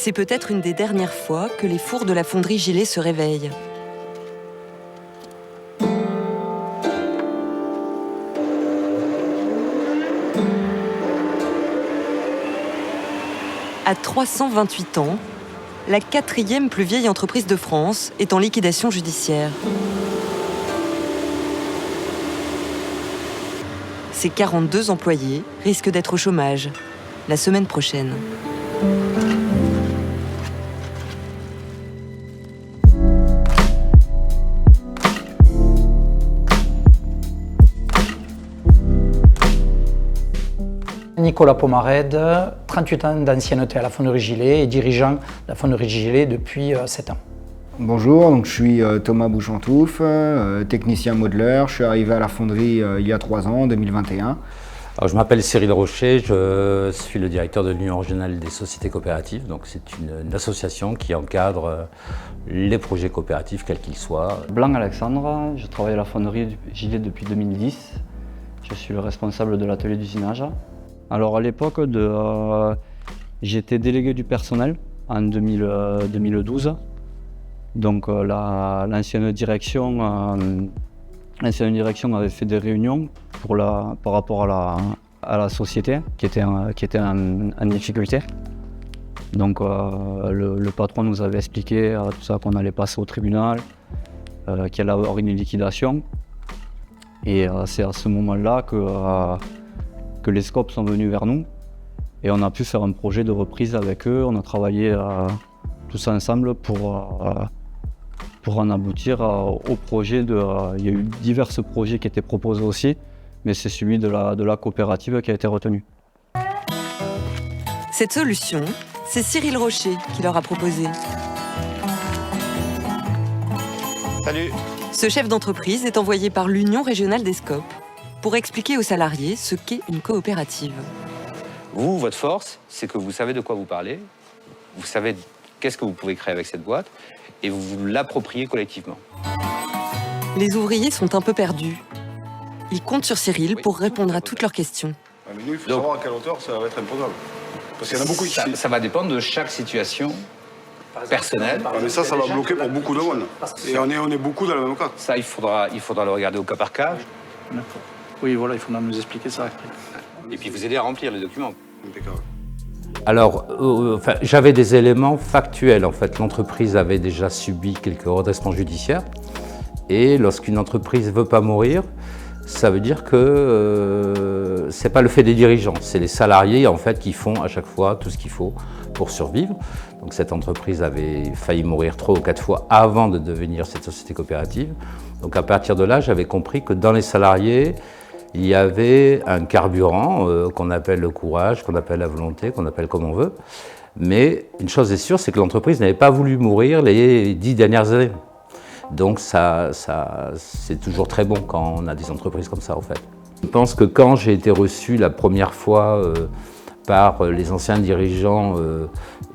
C'est peut-être une des dernières fois que les fours de la fonderie Gillet se réveillent. À 328 ans, la 4e plus vieille entreprise de France est en liquidation judiciaire. Ses 42 employés risquent d'être au chômage la semaine prochaine. Nicolas Pomarède, 38 ans d'ancienneté à la fonderie Gillet et dirigeant de la fonderie Gillet depuis 7 ans. Bonjour, donc je suis Thomas Bouchantouf, technicien modeleur. Je suis arrivé à la fonderie il y a 3 ans, en 2021. Alors, je m'appelle Cyril Rocher, je suis le directeur de l'Union régionale des sociétés coopératives. Donc c'est une association qui encadre les projets coopératifs, quels qu'ils soient. Blanc Alexandre, je travaille à la fonderie Gillet depuis 2010. Je suis le responsable de l'atelier d'usinage. Alors à l'époque, j'étais délégué du personnel en 2012. Donc l'ancienne direction avait fait des réunions par rapport à la société qui était en difficulté. Donc le patron nous avait expliqué tout ça, qu'on allait passer au tribunal, qu'il allait avoir une liquidation. Et c'est à ce moment-là que les SCOP sont venus vers nous et on a pu faire un projet de reprise avec eux. On a travaillé tous ensemble pour en aboutir au projet. Il y a eu divers projets qui étaient proposés aussi, mais c'est celui de la coopérative qui a été retenu. Cette solution, c'est Cyril Rocher qui leur a proposé. Salut. Ce chef d'entreprise est envoyé par l'Union régionale des SCOP pour expliquer aux salariés ce qu'est une coopérative. Vous, votre force, c'est que vous savez de quoi vous parlez, vous savez qu'est-ce que vous pouvez créer avec cette boîte, et vous vous l'appropriez collectivement. Les ouvriers sont un peu perdus. Ils comptent sur Cyril pour répondre à toutes leurs questions. Ouais, mais nous, il faut savoir à quelle hauteur ça va être imposable. Parce qu'il y en a beaucoup ici. Ça va dépendre de chaque situation personnelle. Ouais, mais ça va bloquer pour beaucoup de monde. Et on est beaucoup dans le même cas. Ça, il faudra le regarder au cas par cas. D'accord. Oui, voilà, il faudra nous expliquer ça après. Et puis vous aider à remplir les documents. Impeccable. Alors, j'avais des éléments factuels. En fait, l'entreprise avait déjà subi quelques redressements judiciaires. Et lorsqu'une entreprise ne veut pas mourir, ça veut dire que c'est pas le fait des dirigeants, c'est les salariés en fait qui font à chaque fois tout ce qu'il faut pour survivre. Donc cette entreprise avait failli mourir 3 ou 4 fois avant de devenir cette société coopérative. Donc à partir de là, j'avais compris que dans les salariés, il y avait un carburant qu'on appelle le courage, qu'on appelle la volonté, qu'on appelle comme on veut. Mais une chose est sûre, c'est que l'entreprise n'avait pas voulu mourir les 10 dernières années. Donc c'est toujours très bon quand on a des entreprises comme ça en fait. Je pense que quand j'ai été reçu la première fois par les anciens dirigeants,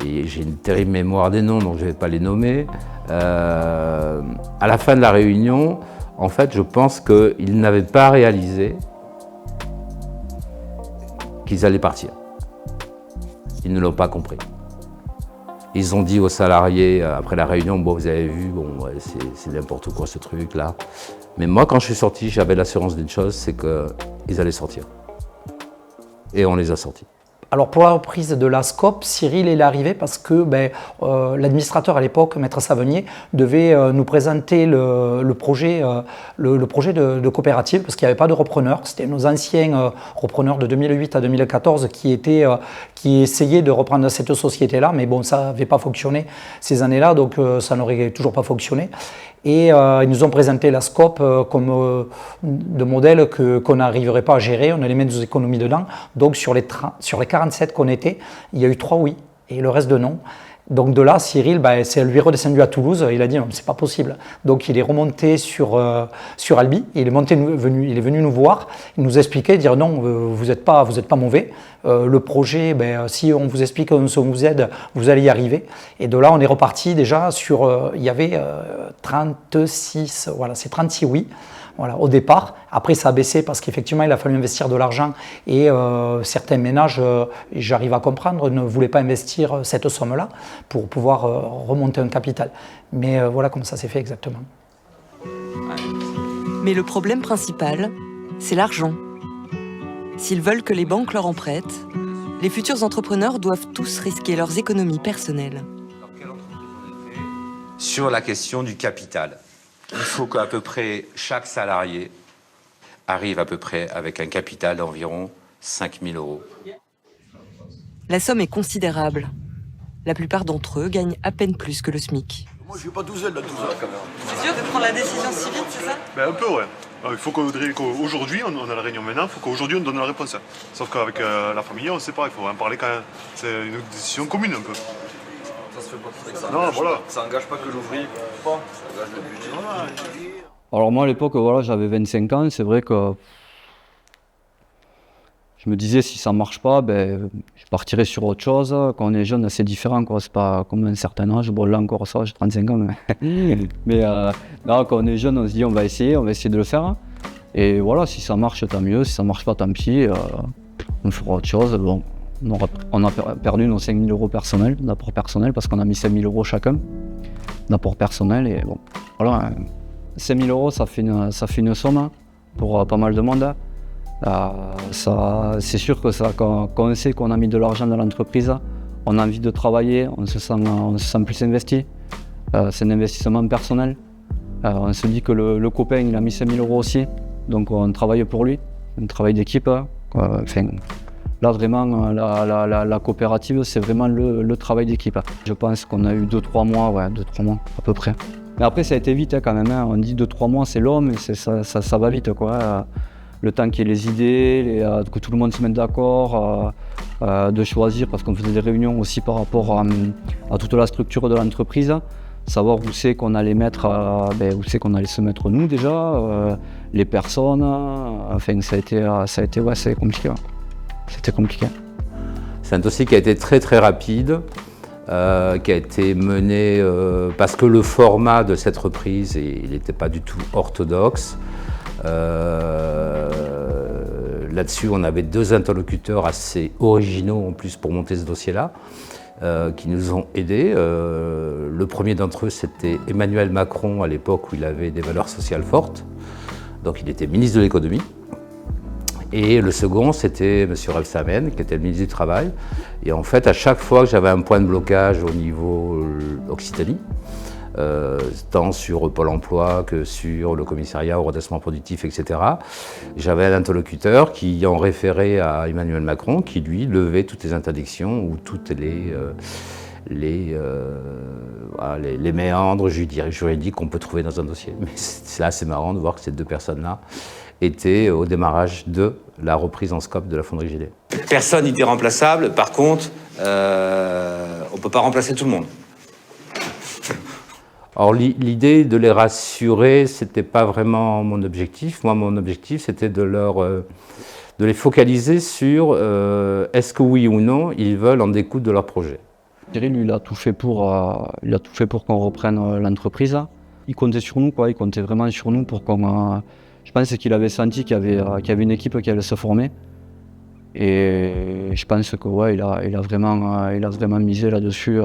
et j'ai une terrible mémoire des noms donc je ne vais pas les nommer, à la fin de la réunion, en fait je pense qu'ils n'avaient pas réalisé qu'ils allaient partir. Ils ne l'ont pas compris. Ils ont dit aux salariés, après la réunion, bon, vous avez vu, bon, ouais, c'est n'importe quoi ce truc-là. Mais moi, quand je suis sorti, j'avais l'assurance d'une chose, c'est qu'ils allaient sortir. Et on les a sortis. Alors pour la reprise de la SCOP, Cyril est arrivé parce que l'administrateur à l'époque, Maître Savenier, devait nous présenter le projet de coopérative parce qu'il n'y avait pas de repreneur. C'était nos anciens repreneurs de 2008 à 2014 qui essayaient de reprendre cette société-là, mais bon, ça n'avait pas fonctionné ces années-là, donc ça n'aurait toujours pas fonctionné. Et ils nous ont présenté la SCOP comme de modèle qu'on n'arriverait pas à gérer, on allait mettre nos économies dedans. Donc sur les 47 qu'on était, il y a eu 3 oui et le reste de non. Donc de là, Cyril, c'est lui redescendu à Toulouse, il a dit non, c'est pas possible. Donc il est remonté sur Albi, il est venu nous voir, il nous expliquait, dire non, vous n'êtes pas mauvais. Le projet, si on vous explique, on vous aide, vous allez y arriver. Et de là, on est reparti déjà sur, il y avait 36, voilà, c'est 36 oui. Voilà, au départ. Après, ça a baissé parce qu'effectivement, il a fallu investir de l'argent et certains ménages, j'arrive à comprendre, ne voulaient pas investir cette somme-là pour pouvoir remonter un capital. Mais voilà comment ça s'est fait exactement. Mais le problème principal, c'est l'argent. S'ils veulent que les banques leur en prêtent, les futurs entrepreneurs doivent tous risquer leurs économies personnelles. Sur la question du capital, il faut qu'à peu près chaque salarié arrive à peu près avec un capital d'environ 5 000 €. La somme est considérable. La plupart d'entre eux gagnent à peine plus que le SMIC. Moi, je suis pas tout seul dans tout ça, quand même. C'est sûr de prendre la décision si vite, c'est ça? Ben, un peu, ouais. Il faut qu'aujourd'hui, on a la réunion maintenant, il faut qu'aujourd'hui, on donne la réponse. Sauf qu'avec la famille, on ne sait pas, il faut en parler quand même. C'est une décision commune, un peu. Ça se fait pas tout ça. Non, voilà. Ça engage pas que l'ouvrier, ça engage le budget. Alors moi à l'époque, voilà, j'avais 25 ans, c'est vrai que je me disais si ça marche pas, ben, je partirais sur autre chose. Quand on est jeune, c'est différent, quoi. C'est pas comme un certain âge. Bon là encore ça, j'ai 35 ans. Mais là, quand on est jeune, on se dit on va essayer de le faire. Et voilà, si ça marche, tant mieux. Si ça marche pas, tant pis. On fera autre chose. Bon, on a perdu nos 5 000 € personnels, d'apport personnel, parce qu'on a mis 5 000 € chacun d'apport personnel. Et bon, voilà. 5 000 €, ça fait une somme pour pas mal de monde. C'est sûr que ça, quand on sait qu'on a mis de l'argent dans l'entreprise, on a envie de travailler, on se sent plus investi. C'est un investissement personnel. On se dit que le copain il a mis 5 000 € aussi, donc on travaille pour lui, un travail d'équipe. Enfin, là vraiment, la coopérative, c'est vraiment le travail d'équipe. Je pense qu'on a eu 2-3 mois, ouais, 2-3 mois à peu près. Mais après, ça a été vite quand même. On dit 2-3 mois, c'est long, mais ça va vite, quoi. Le temps qu'il y ait les idées, que tout le monde se mette d'accord, de choisir, parce qu'on faisait des réunions aussi par rapport à toute la structure de l'entreprise, savoir où c'est qu'on allait mettre, où c'est qu'on allait se mettre nous déjà, les personnes. Enfin, ça a été ouais, c'est compliqué. Ouais. C'était compliqué. C'est un dossier qui a été très très rapide. Qui a été mené parce que le format de cette reprise, il n'était pas du tout orthodoxe. Là-dessus, on avait 2 interlocuteurs assez originaux en plus pour monter ce dossier-là, qui nous ont aidés. Le premier d'entre eux, c'était Emmanuel Macron, à l'époque où il avait des valeurs sociales fortes. Donc il était ministre de l'économie. Et le second, c'était M. Rebsamen, qui était le ministre du Travail. Et en fait, à chaque fois que j'avais un point de blocage au niveau Occitanie, tant sur Pôle emploi que sur le commissariat au redressement productif, etc., j'avais un interlocuteur qui en référait à Emmanuel Macron, qui lui levait toutes les interdictions ou toutes les méandres juridiques qu'on peut trouver dans un dossier. Mais c'est assez marrant de voir que ces 2 personnes-là étaient au démarrage de la reprise en scope de la fonderie Gilet. Personne n'était remplaçable. Par contre, on ne peut pas remplacer tout le monde. Alors l'idée de les rassurer, c'était pas vraiment mon objectif. Moi, mon objectif, c'était de les focaliser sur est-ce que oui ou non, ils veulent en découdre de leur projet. Thierry, lui, il a tout fait pour qu'on reprenne l'entreprise. Il comptait sur nous, quoi. Il comptait vraiment sur nous pour qu'on... Je pense qu'il avait senti qu'il y avait une équipe qui allait se former. Et je pense que ouais, il a vraiment misé là-dessus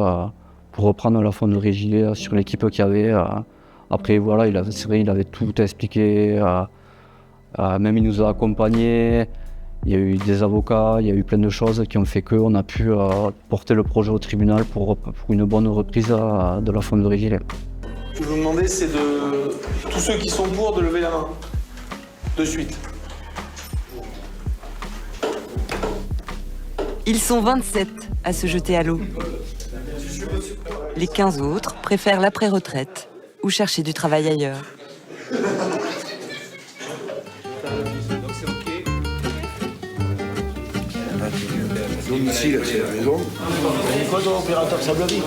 pour reprendre la fonderie Gilet sur l'équipe qu'il y avait. Après, voilà, c'est vrai, il avait tout expliqué. Même il nous a accompagnés. Il y a eu des avocats, il y a eu plein de choses qui ont fait qu'on a pu porter le projet au tribunal pour une bonne reprise de la fonderie Gilet. Ce que je vous demandais, c'est de tous ceux qui sont pour de lever la main. De suite. Ils sont 27 à se jeter à l'eau. Les 15 autres préfèrent l'après-retraite ou chercher du travail ailleurs. Domicile, c'est la maison. C'est quoi ton opérateur sablerie?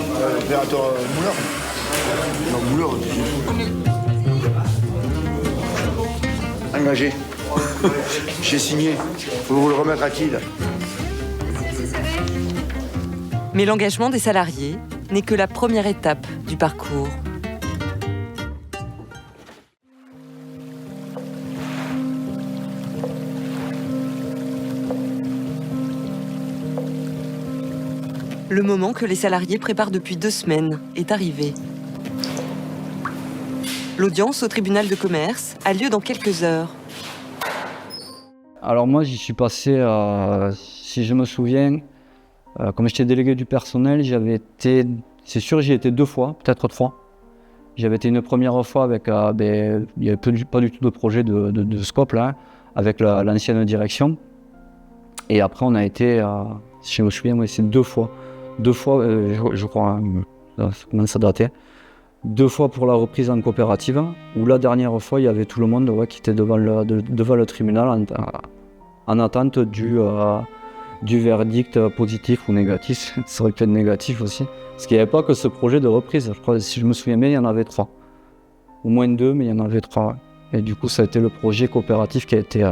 Opérateur mouleur. Non, mouleur, engagé. J'ai signé. Faut vous le remettre à qui, là? Mais l'engagement des salariés n'est que la première étape du parcours. Le moment que les salariés préparent depuis 2 semaines est arrivé. L'audience au tribunal de commerce a lieu dans quelques heures. Alors moi, j'y suis passé, si je me souviens, comme j'étais délégué du personnel, c'est sûr, j'y étais 2 fois, peut-être 3. J'avais été une première fois avec, il n'y avait pas du tout de projet de scope là, avec l'ancienne direction. Et après, on a été, si je me souviens, c'est 2 fois. 2 fois, je crois, ça commence à dater. 2 fois pour la reprise en coopérative, où la dernière fois, il y avait tout le monde qui était devant le tribunal en attente du verdict positif ou négatif. Ça aurait pu être négatif aussi. Parce qu'il n'y avait pas que ce projet de reprise. Je crois, si je me souviens bien, il y en avait 3. Au moins 2, mais il y en avait 3. Et du coup, ça a été le projet coopératif qui a été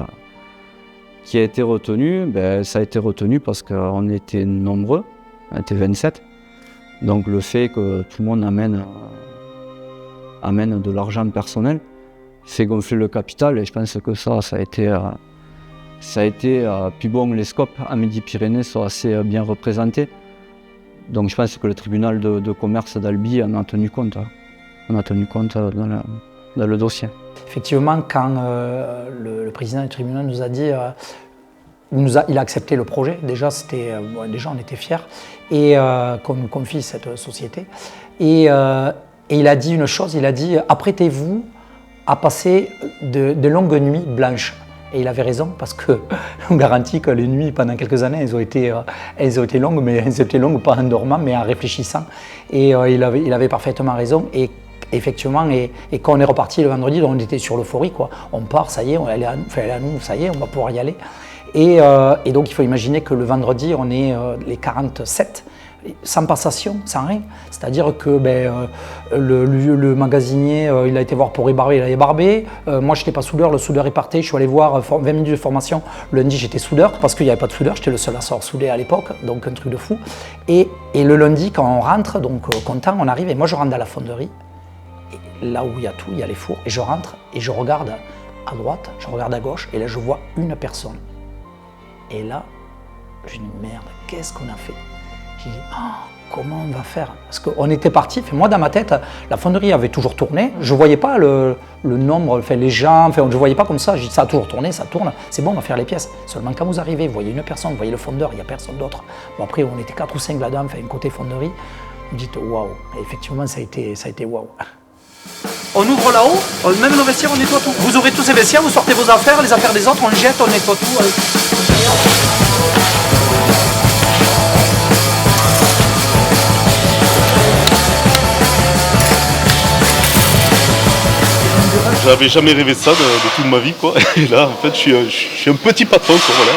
retenu. Ça a été retenu parce qu'on était nombreux, on était 27. Donc le fait que tout le monde amène de l'argent personnel fait gonfler le capital, et je pense que ça a été puis bon, les scopes à Midi-Pyrénées sont assez bien représentés. Donc je pense que le tribunal de commerce d'Albi en a tenu compte. On a tenu compte dans le dossier. Effectivement, quand le président du tribunal nous a dit, il a accepté le projet, déjà on était fiers, et qu'on nous confie cette société. Et il a dit une chose, il a dit « apprêtez-vous à passer de longues nuits blanches ». Et il avait raison, parce que on garantit que les nuits, pendant quelques années, elles ont été longues, mais elles étaient longues pas en dormant, mais en réfléchissant. Et il avait parfaitement raison. Et effectivement, et quand on est reparti le vendredi, on était sur l'euphorie, quoi. On part, ça y est, elle est à nous, ça y est, on va pouvoir y aller. Et donc il faut imaginer que le vendredi, on est les 47, sans passation, sans rien. C'est-à-dire que le magasinier, il a été voir pour ébarber, il a ébarbé. Moi, je n'étais pas soudeur, le soudeur est parti. Je suis allé voir 20 minutes de formation. Lundi, j'étais soudeur parce qu'il n'y avait pas de soudeur. J'étais le seul à savoir souder à l'époque, donc un truc de fou. Et le lundi, quand on rentre, donc content, on arrive. Et moi, je rentre dans la fonderie, et là où il y a tout, il y a les fours. Et je rentre et je regarde à droite, je regarde à gauche. Et là, je vois une personne. Et là, je dis merde, qu'est-ce qu'on a fait? J'ai dit, comment on va faire? Parce qu'on était parti, moi dans ma tête, la fonderie avait toujours tourné, je ne voyais pas le nombre, les gens, je ne voyais pas comme ça, j'ai dit, ça a toujours tourné, ça tourne, c'est bon, on va faire les pièces. Seulement quand vous arrivez, vous voyez une personne, vous voyez le fondeur, il n'y a personne d'autre. Bon après, on était 4 ou 5 là-dedans, côté fonderie, vous dites, waouh, effectivement, ça a été waouh. On ouvre là-haut, même nos vestiaires, on nettoie tout. Vous ouvrez tous ces vestiaires, vous sortez vos affaires, les affaires des autres, on les jette, on nettoie tout. J'avais jamais rêvé de ça de toute ma vie, quoi. Et là, en fait, je suis un petit patron, quoi, voilà.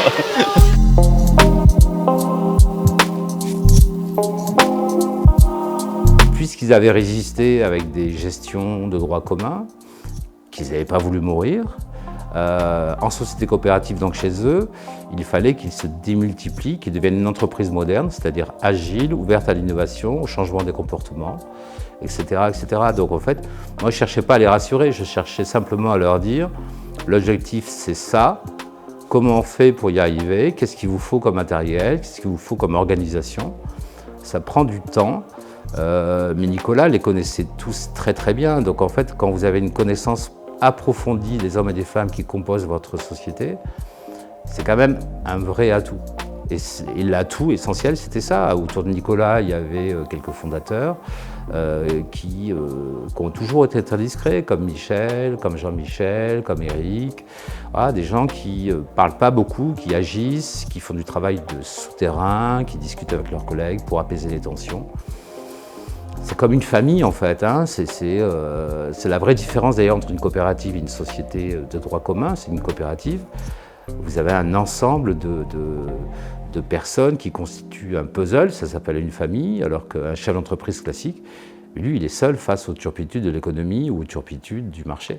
Puisqu'ils avaient résisté avec des gestions de droit commun, qu'ils n'avaient pas voulu mourir, en société coopérative, donc chez eux, il fallait qu'ils se démultiplient, qu'ils deviennent une entreprise moderne, c'est-à-dire agile, ouverte à l'innovation, au changement des comportements, etc., etc. Donc en fait, moi je ne cherchais pas à les rassurer, je cherchais simplement à leur dire l'objectif c'est ça, comment on fait pour y arriver, qu'est-ce qu'il vous faut comme matériel, qu'est-ce qu'il vous faut comme organisation. Ça prend du temps, mais Nicolas les connaissait tous très très bien. Donc en fait, quand vous avez une connaissance approfondie des hommes et des femmes qui composent votre société, c'est quand même un vrai atout. Et l'atout essentiel, c'était ça. Autour de Nicolas, il y avait quelques fondateurs qui ont toujours été très discrets, comme Michel, comme Jean-Michel, comme Eric. Voilà, des gens qui ne parlent pas beaucoup, qui agissent, qui font du travail de souterrain, qui discutent avec leurs collègues pour apaiser les tensions. C'est comme une famille en fait, hein. C'est la vraie différence d'ailleurs entre une coopérative et une société de droit commun, c'est une coopérative. Vous avez un ensemble de personnes qui constituent un puzzle, ça s'appelle une famille, alors qu'un chef d'entreprise classique, lui, il est seul face aux turpitudes de l'économie ou aux turpitudes du marché.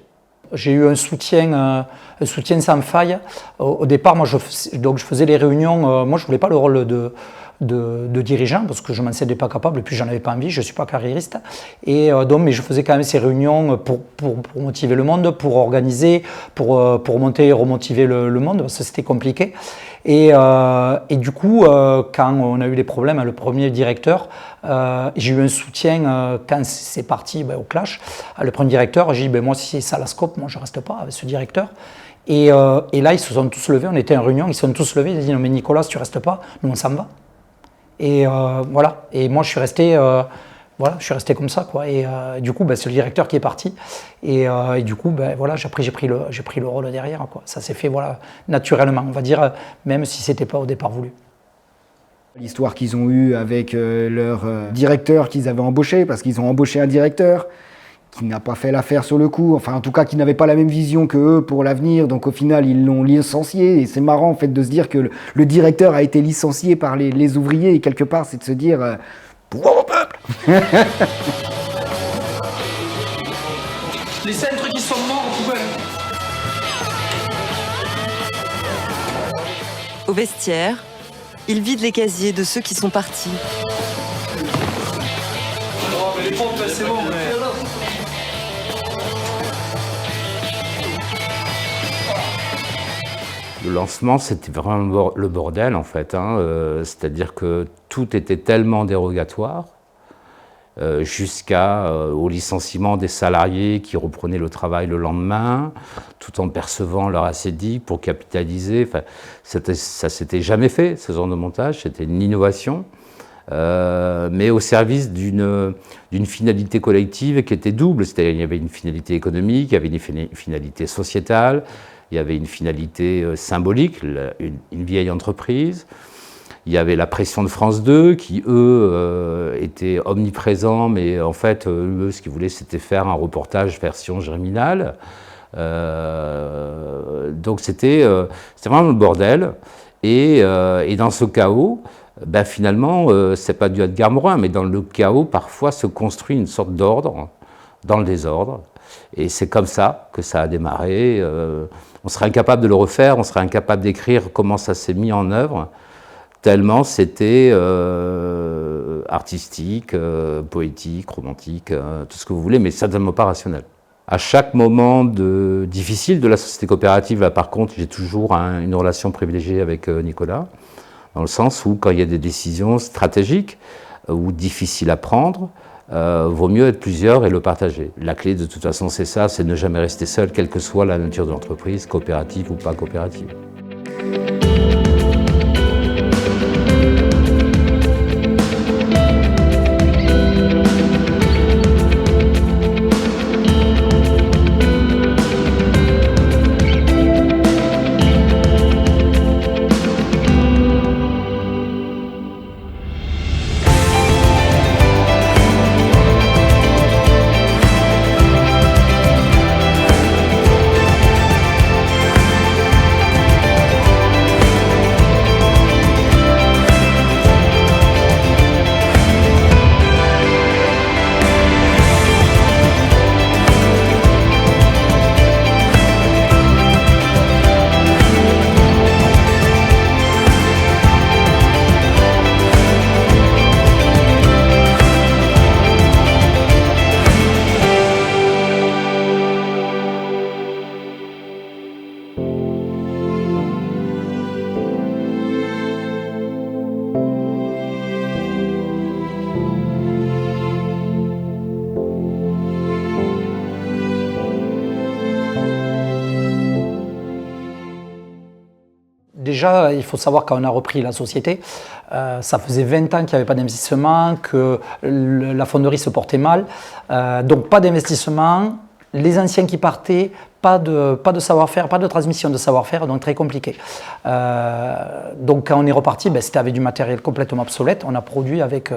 J'ai eu un soutien sans faille. Au départ, moi, je faisais les réunions, moi je ne voulais pas le rôle de dirigeant parce que je ne m'en sentais pas capable et puis j'en avais pas envie, je ne suis pas carriériste. Et donc, mais je faisais quand même ces réunions pour motiver le monde, pour organiser, pour monter et remotiver le monde, parce que c'était compliqué. Et du coup, quand on a eu des problèmes avec le premier directeur, j'ai eu un soutien quand c'est parti au clash. Le premier directeur, j'ai dit moi si c'est ça la scope, moi je ne reste pas avec ce directeur. Et là, ils se sont tous levés, on était en réunion, ils se sont tous levés, ils ont dit non mais Nicolas, si tu ne restes pas, nous on s'en va. Et voilà, et moi je suis resté comme ça, quoi. Et du coup, c'est le directeur qui est parti. Et du coup, voilà, j'ai pris le rôle derrière, quoi. Ça s'est fait naturellement, on va dire, même si ce n'était pas au départ voulu. L'histoire qu'ils ont eue avec leur directeur qu'ils avaient embauché, parce qu'ils ont embauché un directeur qui n'a pas fait l'affaire sur le coup, enfin en tout cas qui n'avait pas la même vision que eux pour l'avenir, donc au final ils l'ont licencié, et c'est marrant en fait de se dire que le directeur a été licencié par les ouvriers, et quelque part c'est de se dire pouvoir au peuple. Les cintres qui sont morts aux poubelles. Au vestiaire, ils vident les casiers de ceux qui sont partis. Oh, mais les pompes, c'est bon, mais... Le lancement, c'était vraiment le bordel, en fait. C'est-à-dire que tout était tellement dérogatoire, jusqu'au licenciement des salariés qui reprenaient le travail le lendemain, tout en percevant leur assédique pour capitaliser. Enfin, ça s'était jamais fait, ce genre de montage. C'était une innovation, mais au service d'une finalité collective qui était double. C'est-à-dire qu'il y avait une finalité économique, il y avait une finalité sociétale, il y avait une finalité symbolique, une vieille entreprise. Il y avait la pression de France 2 qui, eux, étaient omniprésents, mais en fait, eux, ce qu'ils voulaient, c'était faire un reportage version Germinal. Donc c'était vraiment le bordel. Et dans ce chaos, finalement, c'est pas dû à Edgar Morin, mais dans le chaos, parfois se construit une sorte d'ordre dans le désordre. Et c'est comme ça que ça a démarré. On serait incapable de le refaire, on serait incapable d'écrire comment ça s'est mis en œuvre, tellement c'était artistique, poétique, romantique, tout ce que vous voulez, mais certainement pas rationnel. À chaque moment difficile de la société coopérative, là, par contre, j'ai toujours une relation privilégiée avec Nicolas, dans le sens où quand il y a des décisions stratégiques ou difficiles à prendre, vaut mieux être plusieurs et le partager. La clé, de toute façon, c'est ça, c'est ne jamais rester seul, quelle que soit la nature de l'entreprise, coopérative ou pas coopérative. Déjà, il faut savoir quand on a repris la société, ça faisait 20 ans qu'il n'y avait pas d'investissement, que la fonderie se portait mal, donc pas d'investissement, les anciens qui partaient, pas de savoir-faire, pas de transmission de savoir-faire, donc très compliqué. Donc quand on est reparti, c'était avec du matériel complètement obsolète, on a produit avec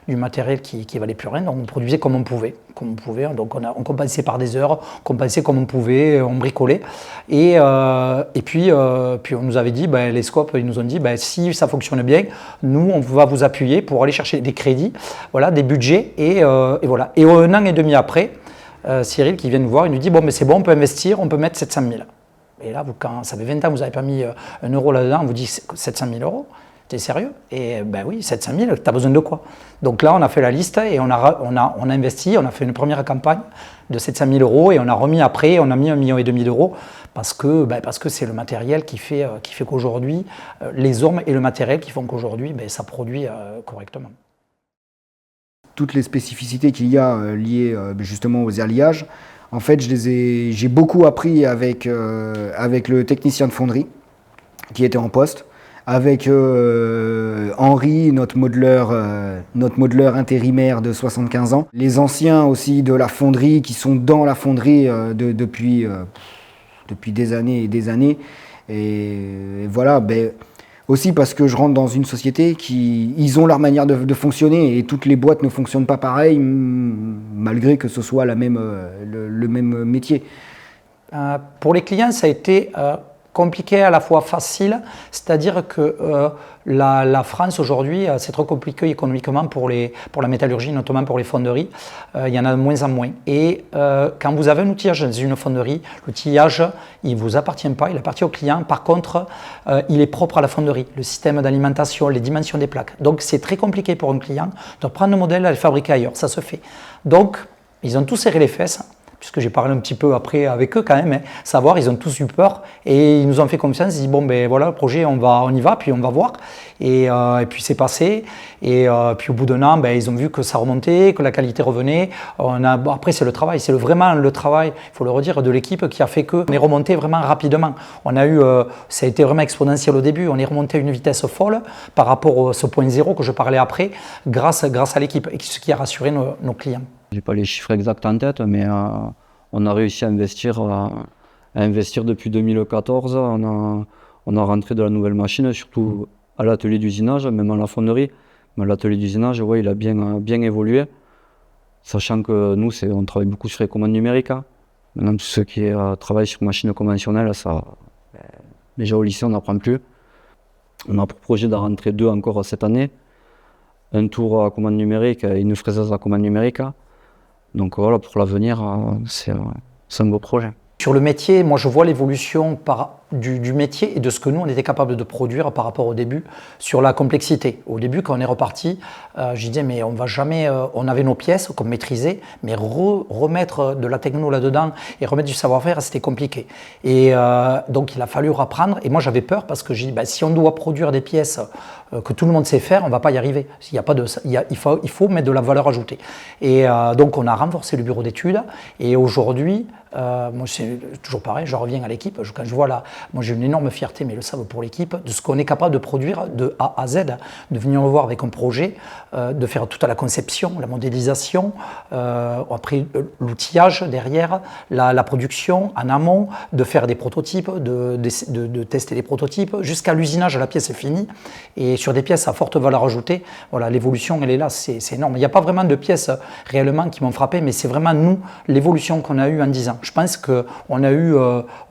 du matériel qui valait plus rien, donc on produisait comme on pouvait, donc on compensait par des heures, on compensait comme on pouvait, on bricolait, et puis on nous avait dit, les scopes, ils nous ont dit, si ça fonctionne bien, nous on va vous appuyer pour aller chercher des crédits, voilà, des budgets, et voilà. Et un an et demi après, Cyril qui vient nous voir, il nous dit bon mais c'est bon, on peut investir, on peut mettre 700 000. Et là, quand ça fait 20 ans que vous n'avez pas mis 1 euro là-dedans, on vous dit 700 000 euros. T'es sérieux? Et ben oui, 700 000, t'as besoin de quoi? Donc là, on a fait la liste et on a investi, on a fait une première campagne de 700 000 euros et on a remis après, on a mis 1,5 million d'euros parce que c'est le matériel qui fait qu'aujourd'hui, les hommes et le matériel qui font qu'aujourd'hui, ça produit correctement. Toutes les spécificités qu'il y a liées justement aux alliages, en fait, j'ai beaucoup appris avec le technicien de fonderie qui était en poste, avec Henri, notre modeleur intérimaire de 75 ans, les anciens aussi de la fonderie qui sont dans la fonderie depuis des années et des années. Et voilà, aussi parce que je rentre dans une société ils ont leur manière de fonctionner et toutes les boîtes ne fonctionnent pas pareil, malgré que ce soit le même métier. Pour les clients, ça a été compliqué, à la fois facile, c'est-à-dire que la France aujourd'hui, c'est trop compliqué économiquement pour la métallurgie, notamment pour les fonderies. Il y en a de moins en moins. Et quand vous avez un outillage dans une fonderie, l'outillage, il ne vous appartient pas, il appartient au client. Par contre, il est propre à la fonderie, le système d'alimentation, les dimensions des plaques. Donc c'est très compliqué pour un client de prendre le modèle et le fabriquer ailleurs, ça se fait. Donc, ils ont tous serré les fesses, puisque j'ai parlé un petit peu après avec eux quand même, savoir, ils ont tous eu peur et ils nous ont fait confiance, ils disent bon voilà le projet on y va, puis on va voir. Et puis c'est passé, et puis au bout d'un an, ils ont vu que ça remontait, que la qualité revenait. Après c'est le travail, c'est vraiment le travail, il faut le redire, de l'équipe qui a fait qu'on est remonté vraiment rapidement. On a eu, ça a été vraiment exponentiel au début, on est remonté à une vitesse folle par rapport à ce point zéro que je parlais après, grâce à l'équipe, et ce qui a rassuré nos clients. Je n'ai pas les chiffres exacts en tête, mais on a réussi à investir depuis 2014. On a rentré de la nouvelle machine, surtout à l'atelier d'usinage, même à la fonderie. Mais l'atelier d'usinage, il a bien évolué, sachant que nous, on travaille beaucoup sur les commandes numériques. Maintenant, tous ceux qui travaillent sur machines conventionnelles, déjà au lycée, on n'apprend plus. On a pour projet d'en rentrer 2 encore cette année. Un tour à commande numérique et une fraiseuse à commande numérique. Donc voilà, pour l'avenir, c'est un beau projet. Sur le métier, moi je vois l'évolution du métier et de ce que nous on était capable de produire par rapport au début sur la complexité. Au début, quand on est reparti, je disais mais on va jamais, on avait nos pièces qu'on maîtrisait, mais remettre de la techno là-dedans et remettre du savoir-faire, c'était compliqué. Et donc il a fallu reprendre. Et moi j'avais peur parce que j'ai dit si on doit produire des pièces que tout le monde sait faire, on ne va pas y arriver. Il faut mettre de la valeur ajoutée. Et donc on a renforcé le bureau d'études. Et aujourd'hui, moi c'est toujours pareil, je reviens à l'équipe. Quand je vois moi j'ai une énorme fierté, mais ils le savent pour l'équipe, de ce qu'on est capable de produire de A à Z, de venir le voir avec un projet, de faire toute la conception, la modélisation, après l'outillage derrière, la production en amont, de faire des prototypes, de tester des prototypes, jusqu'à l'usinage, la pièce est finie. Et sur des pièces à forte valeur ajoutée, voilà, l'évolution elle est là, c'est énorme. Il n'y a pas vraiment de pièces réellement qui m'ont frappé, mais c'est vraiment nous, l'évolution qu'on a eue en 10 ans. Je pense qu'on a eu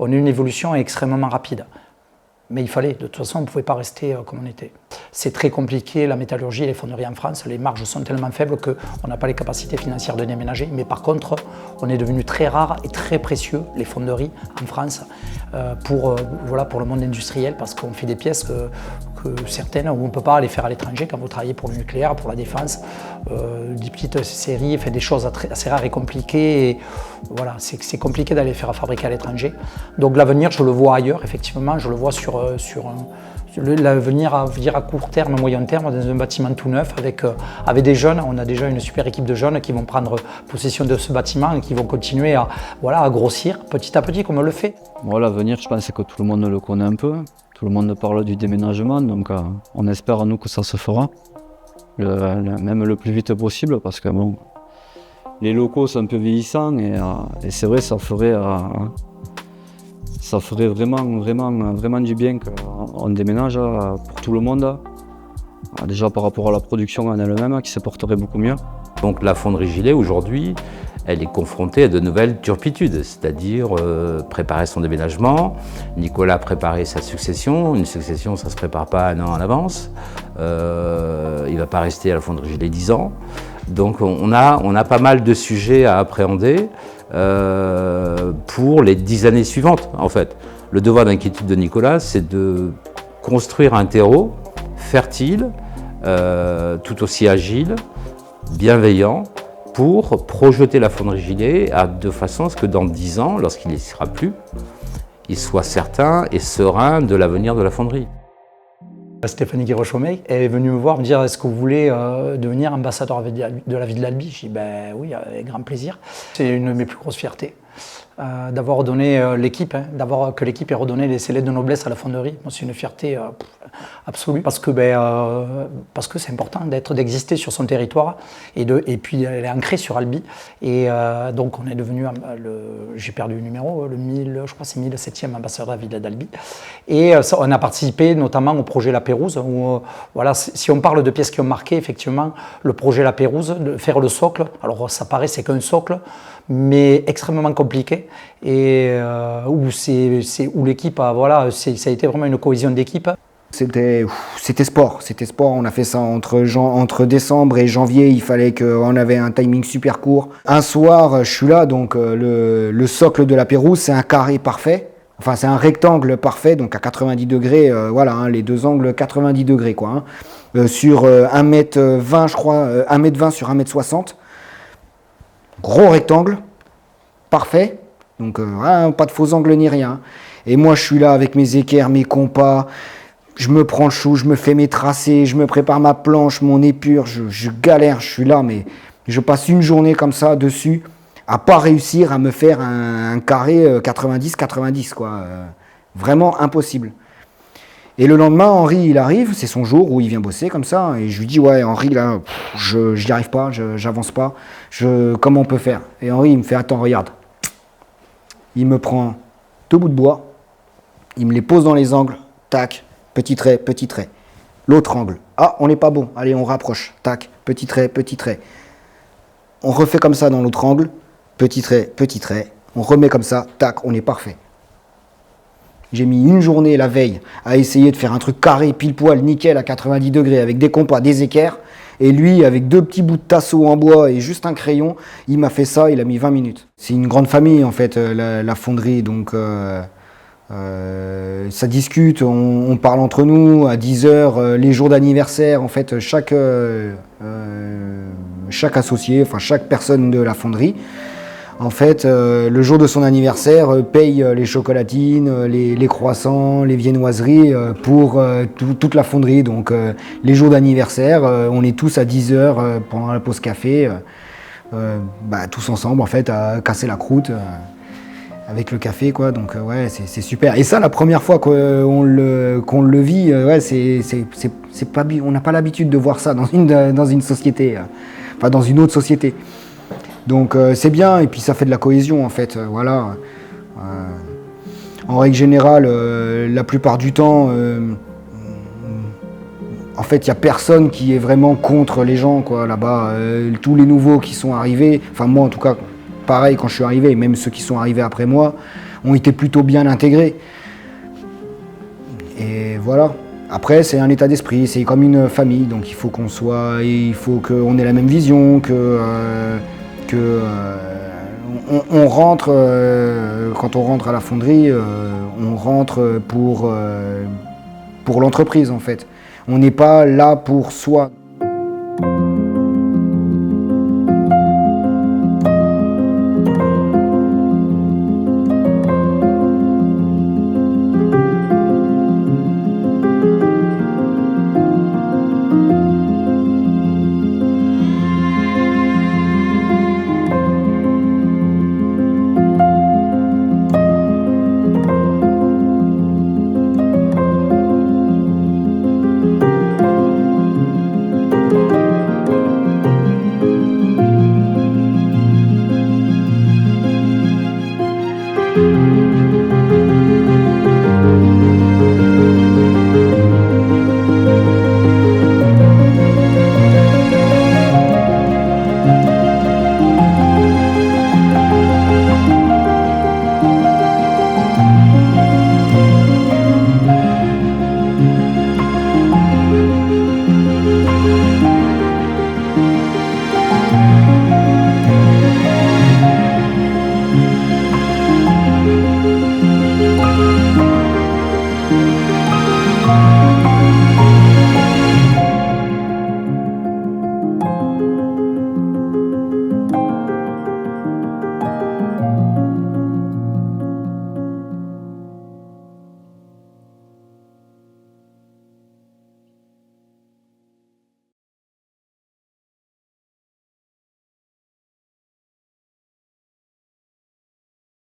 une évolution extrêmement rapide. Mais il fallait, de toute façon, on ne pouvait pas rester comme on était. C'est très compliqué, la métallurgie et les fonderies en France, les marges sont tellement faibles qu'on n'a pas les capacités financières de déménager. Mais par contre, on est devenu très rare et très précieux, les fonderies en France, pour le monde industriel, parce qu'on fait des pièces que certaines, où on ne peut pas les faire à l'étranger, quand vous travaillez pour le nucléaire, pour la défense, des petites séries, des choses assez rares et compliquées. Et voilà, c'est compliqué d'aller faire fabriquer à l'étranger. Donc l'avenir, je le vois ailleurs, effectivement, je le vois sur l'avenir à court terme, moyen terme, dans un bâtiment tout neuf avec des jeunes. On a déjà une super équipe de jeunes qui vont prendre possession de ce bâtiment et qui vont continuer à grossir petit à petit comme on le fait. L'avenir, je pense que tout le monde le connaît un peu. Tout le monde parle du déménagement, donc on espère nous que ça se fera, même le plus vite possible, parce que les locaux sont un peu vieillissants et c'est vrai, ça ferait vraiment du bien qu'on déménage pour tout le monde. Déjà par rapport à la production en elle-même, qui se porterait beaucoup mieux. Donc la fonderie Gilet aujourd'hui, elle est confrontée à de nouvelles turpitudes, c'est-à-dire préparer son déménagement. Nicolas préparait sa succession. Une succession, ça ne se prépare pas 1 an en avance. Il ne va pas rester à la fonderie Gilet 10 ans. Donc on a pas mal de sujets à appréhender pour les 10 années suivantes, en fait. Le devoir d'inquiétude de Nicolas, c'est de construire un terreau fertile, tout aussi agile, bienveillant, pour projeter la fonderie Gilet de façon à ce que dans 10 ans, lorsqu'il n'y sera plus, il soit certain et serein de l'avenir de la fonderie. Stéphanie Guirochaumet est venue me voir me dire: est-ce que vous voulez devenir ambassadeur de la ville de l'Albi? J'ai dit ben oui, avec grand plaisir. C'est une de mes plus grosses fiertés d'avoir redonné l'équipe, que l'équipe ait redonné les lettres de noblesse à la fonderie. Moi, c'est une fierté absolue parce que c'est important d'exister sur son territoire et puis elle est ancrée sur Albi. Et donc on est devenu, j'ai perdu le numéro, je crois que c'est 1007e ambassadeur de la ville d'Albi. Et on a participé notamment au projet La Pérouse, où voilà, si on parle de pièces qui ont marqué, effectivement, le projet La Pérouse, de faire le socle. Alors ça paraît, c'est qu'un socle, mais extrêmement compliqué, et où l'équipe ça a été vraiment une cohésion d'équipe. C'était sport, on a fait ça entre décembre et janvier, il fallait qu'on avait un timing super court. Un soir, je suis là, donc le socle de La Pérouse, c'est un carré parfait, enfin c'est un rectangle parfait, donc à 90 degrés, les deux angles 90 degrés, quoi, sur 1m20, je crois, 1m20 sur 1m60. Gros rectangle, parfait, donc pas de faux angles ni rien. Et moi je suis là avec mes équerres, mes compas, je me prends le chou, je me fais mes tracés, je me prépare ma planche, mon épure, je galère, je suis là, mais je passe une journée comme ça dessus, à pas réussir à me faire un carré 90-90, quoi. Vraiment impossible. Et le lendemain, Henri, il arrive, c'est son jour où il vient bosser comme ça, et je lui dis: ouais, Henri, là, j'y arrive pas, j'avance pas, comment on peut faire? Et Henri, il me fait: attends, regarde. Il me prend 2 bouts de bois, il me les pose dans les angles, tac, petit trait, petit trait. L'autre angle, ah, on n'est pas bon, allez, on rapproche, tac, petit trait, petit trait. On refait comme ça dans l'autre angle, petit trait, on remet comme ça, tac, on est parfait. J'ai mis une journée la veille à essayer de faire un truc carré, pile poil, nickel, à 90 degrés, avec des compas, des équerres. Et lui, avec 2 petits bouts de tasseau en bois et juste un crayon, il m'a fait ça, il a mis 20 minutes. C'est une grande famille, en fait, la fonderie, donc ça discute, on parle entre nous, à 10h, les jours d'anniversaire, en fait, chaque associé, enfin chaque personne de la fonderie, en fait, le jour de son anniversaire, paye les chocolatines, les croissants, les viennoiseries pour toute la fonderie. Donc les jours d'anniversaire, on est tous à 10h pendant la pause café, tous ensemble en fait, à casser la croûte avec le café, quoi. Donc ouais, c'est super. Et ça, la première fois qu'on le vit, c'est pas, on n'a pas l'habitude de voir ça dans une société, enfin dans une autre société. Donc c'est bien, et puis ça fait de la cohésion en fait, voilà. En règle générale, la plupart du temps, en fait, il n'y a personne qui est vraiment contre les gens, quoi, là-bas. Tous les nouveaux qui sont arrivés, enfin moi en tout cas, pareil quand je suis arrivé, et même ceux qui sont arrivés après moi, ont été plutôt bien intégrés. Et voilà. Après, c'est un état d'esprit, c'est comme une famille, donc il faut qu'on ait la même vision, on rentre, quand on rentre à la fonderie, on rentre pour l'entreprise en fait. On n'est pas là pour soi.